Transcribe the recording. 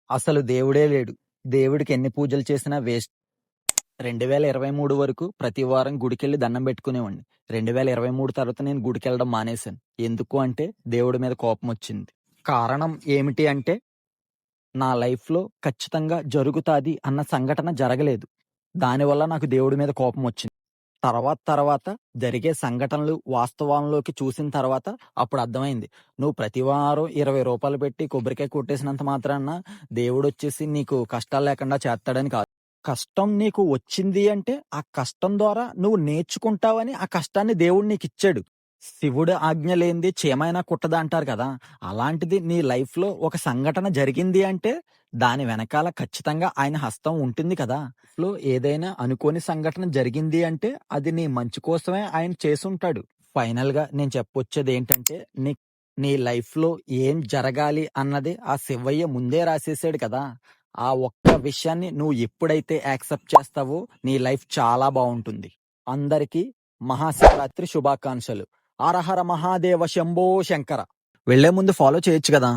అసలు దేవుడే లేడు. దేవుడికి ఎన్ని పూజలు చేసినా వేస్ట్. 2023 వరకు ప్రతి వారం గుడికెళ్ళి దండం పెట్టుకునేవాడిని. 2023 తర్వాత నేను గుడికెళ్ళడం మానేశాను. ఎందుకు అంటే దేవుడి మీద కోపమొచ్చింది. కారణం ఏమిటి అంటే నా లైఫ్‌లో ఖచ్చితంగా జరుగుతాది అన్న సంఘటన జరగలేదు. దానివల్ల నాకు దేవుడి మీద కోపమొచ్చింది. తర్వాత జరిగే సంఘటనలు వాస్తవంలోకి చూసిన తర్వాత అప్పుడు అర్థమైంది. నువ్వు ప్రతి వారం రూ. 20 పెట్టి కొబ్బరికాయ కొట్టేసినంత మాత్రాన దేవుడొచ్చేసి నీకు కష్టాలు లేకుండా చేత్తాడని కాదు. కష్టం నీకు వచ్చింది అంటే ఆ కష్టం ద్వారా నువ్వు నేర్చుకుంటావని ఆ కష్టాన్ని దేవుడు నీకిచ్చాడు. శివుడి ఆజ్ఞ లేనిది చీమైనా కుట్టదు అంటారు కదా! అలాంటిది నీ లైఫ్‌లో ఒక సంఘటన జరిగింది అంటే దాని వెనకాల ఖచ్చితంగా ఆయన హస్తం ఉంటుంది కదా! లో ఏదైనా అనుకోని సంఘటన జరిగింది అంటే అది నీ మంచి కోసమే ఆయన చేసుంటాడు. ఫైనల్‌గా నేను చెప్పొచ్చేదేంటంటే నీ లైఫ్‌లో ఏం జరగాలి అన్నది ఆ శివయ్య ముందే రాసేసాడు కదా! ఆ ఒక్క విషయాన్ని నువ్వు ఎప్పుడైతే యాక్సెప్ట్ చేస్తావో నీ లైఫ్ చాలా బావుంటుంది. అందరికీ మహాశివరాత్రి శుభాకాంక్షలు. హర హర మహాదేవ శంభో శంకర. వెళ్ళే ముందు ఫాలో చేయొచ్చు కదా!